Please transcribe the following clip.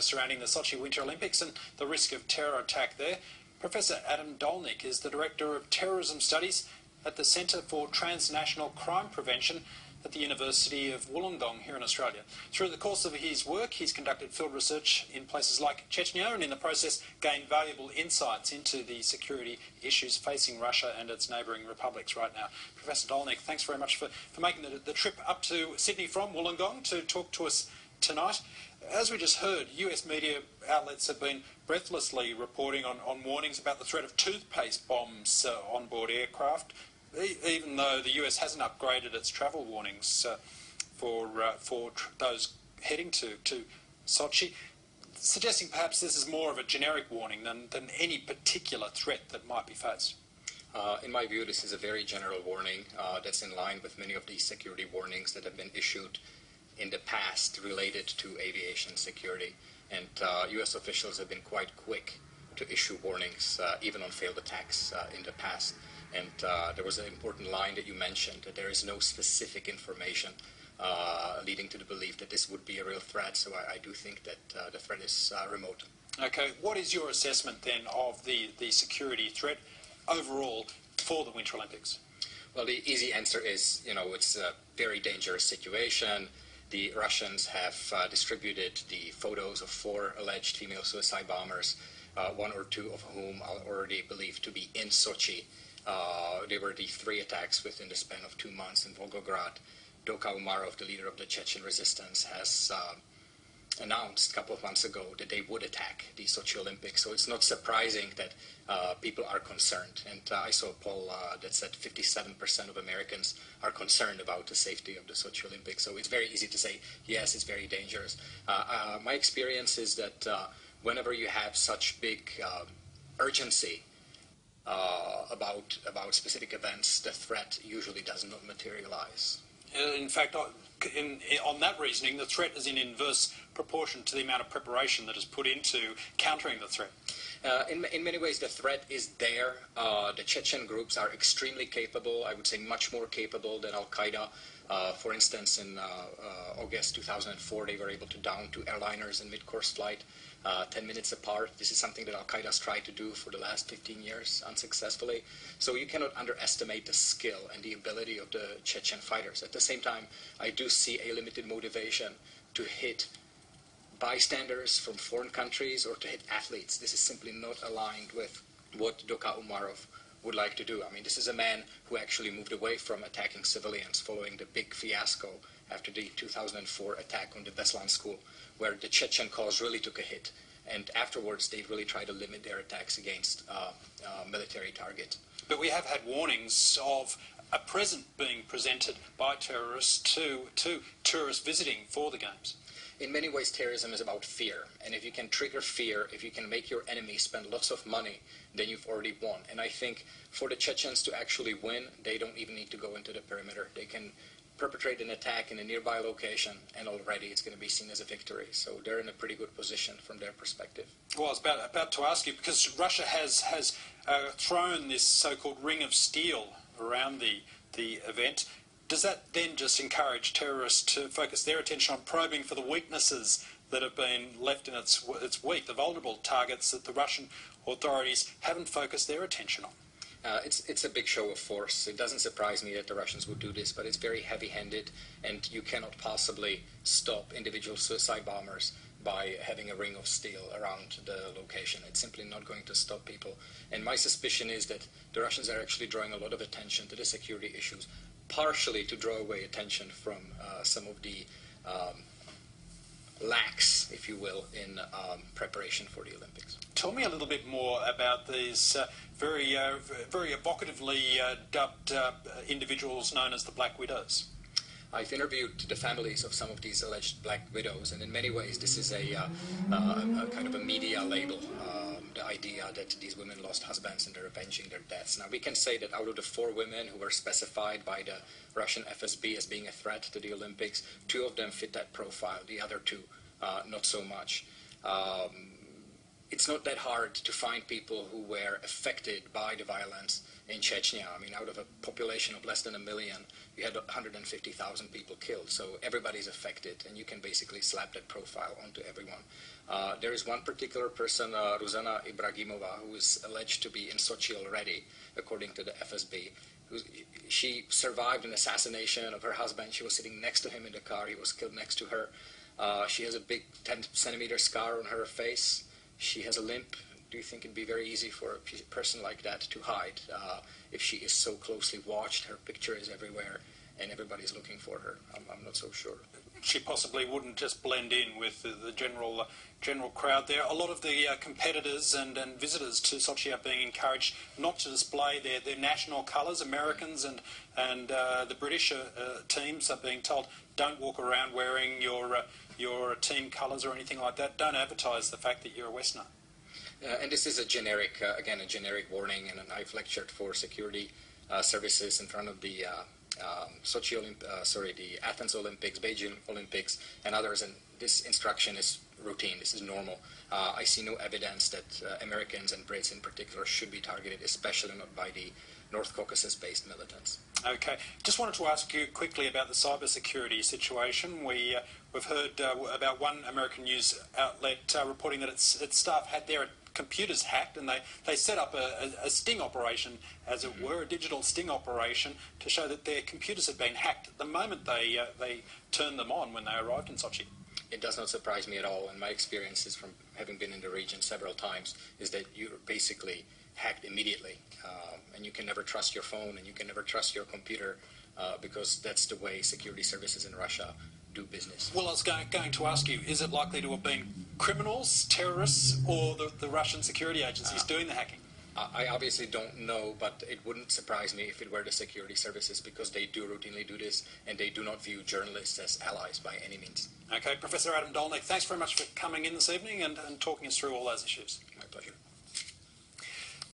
surrounding the Sochi Winter Olympics and the risk of terror attack there. Professor Adam Dolnik is the Director of Terrorism Studies at the Centre for Transnational Crime Prevention at the University of Wollongong here in Australia. Through the course of his work, he's conducted field research in places like Chechnya and in the process gained valuable insights into the security issues facing Russia and its neighbouring republics right now. Professor Dolnik, thanks very much for making the trip up to Sydney from Wollongong to talk to us tonight. As we just heard, US media outlets have been breathlessly reporting on warnings about the threat of toothpaste bombs on board aircraft, even though the US hasn't upgraded its travel warnings for those heading to Sochi, suggesting perhaps this is more of a generic warning than any particular threat that might be faced. In my view, this is a very general warning that's in line with many of these security warnings that have been issued in the past related to aviation security. And US officials have been quite quick to issue warnings, even on failed attacks in the past. And there was an important line that you mentioned, that there is no specific information leading to the belief that this would be a real threat. So I do think that the threat is remote. Okay, what is your assessment then of the security threat overall for the Winter Olympics? Well, the easy answer is, it's a very dangerous situation. The Russians have distributed the photos of 4 alleged female suicide bombers, 1 or 2 of whom are already believed to be in Sochi. They were the 3 attacks within the span of 2 months in Volgograd. Doka Umarov, the leader of the Chechen resistance, has announced a couple of months ago that they would attack the Sochi Olympics. So it's not surprising that people are concerned. And I saw a poll that said 57% of Americans are concerned about the safety of the Sochi Olympics. So it's very easy to say, yes, it's very dangerous. My experience is that whenever you have such big urgency about specific events, the threat usually does not materialize. In fact, on that reasoning, the threat is in inverse proportion to the amount of preparation that is put into countering the threat. In many ways, the threat is there. The Chechen groups are extremely capable, I would say much more capable than Al-Qaeda. For instance, in August 2004, they were able to down 2 airliners in mid-course flight, 10 minutes apart. This is something that Al-Qaeda has tried to do for the last 15 years unsuccessfully. So you cannot underestimate the skill and the ability of the Chechen fighters. At the same time, I do see a limited motivation to hit bystanders from foreign countries or to hit athletes. This is simply not aligned with what Doka Umarov would like to do. I mean, this is a man who actually moved away from attacking civilians following the big fiasco after the 2004 attack on the Beslan school, where the Chechen cause really took a hit. And afterwards, they really tried to limit their attacks against military targets. But we have had warnings of a present being presented by terrorists to tourists visiting for the Games. In many ways, terrorism is about fear. And if you can trigger fear, if you can make your enemy spend lots of money, then you've already won. And I think for the Chechens to actually win, they don't even need to go into the perimeter. They can perpetrate an attack in a nearby location, and already it's going to be seen as a victory. So they're in a pretty good position from their perspective. Well, I was about to ask you, because Russia has thrown this so-called ring of steel around the event. Does that then just encourage terrorists to focus their attention on probing for the weaknesses that have been left in its wake, the vulnerable targets that the Russian authorities haven't focused their attention on? It's a big show of force. It doesn't surprise me that the Russians would do this, but it's very heavy-handed, and you cannot possibly stop individual suicide bombers by having a ring of steel around the location. It's simply not going to stop people. And my suspicion is that the Russians are actually drawing a lot of attention to the security issues, partially to draw away attention from some of the lacks, if you will, in preparation for the Olympics. Tell me a little bit more about these very evocatively dubbed individuals known as the Black Widows. I've interviewed the families of some of these alleged Black Widows, and in many ways this is a kind of a media label, the idea that these women lost husbands and they're avenging their deaths. Now, we can say that out of the 4 women who were specified by the Russian FSB as being a threat to the Olympics, 2 of them fit that profile, the other 2 not so much. it's not that hard to find people who were affected by the violence in Chechnya. I mean, out of a population of less than 1 million, you had 150,000 people killed. So everybody's affected, and you can basically slap that profile onto everyone. There is one particular person, Ruzana Ibragimova, who is alleged to be in Sochi already, according to the FSB. She survived an assassination of her husband. She was sitting next to him in the car. He was killed next to her. She has a big 10-centimeter scar on her face. She has a limp. Do you think it'd be very easy for a person like that to hide if she is so closely watched? Her picture is everywhere, and everybody's looking for her. I'm not so sure. She possibly wouldn't just blend in with the general crowd there. A lot of the competitors and visitors to Sochi are being encouraged not to display their national colours. Americans and the British teams are being told, don't walk around wearing your team colours or anything like that. Don't advertise the fact that you're a Westerner. And this is a generic, again, a generic warning, and I've lectured for security services in front of the the Athens Olympics, Beijing Olympics, and others, and this instruction is routine. This is normal. I see no evidence that Americans and Brits in particular should be targeted, especially not by the North Caucasus-based militants. Okay. Just wanted to ask you quickly about the cybersecurity situation. We've heard about one American news outlet reporting that its staff had their computers hacked, and they set up a sting operation, as it were, a digital sting operation, to show that their computers had been hacked at the moment they turned them on when they arrived in Sochi. It does not surprise me at all, and my experiences from having been in the region several times is that you're basically hacked immediately, and you can never trust your phone, and you can never trust your computer, because that's the way security services in Russia do business. Well, I was going to ask you, is it likely to have been criminals, terrorists, or the Russian security agencies doing the hacking? I obviously don't know, but it wouldn't surprise me if it were the security services, because they do routinely do this, and they do not view journalists as allies by any means. Okay, Professor Adam Dolnik, thanks very much for coming in this evening and talking us through all those issues. My pleasure.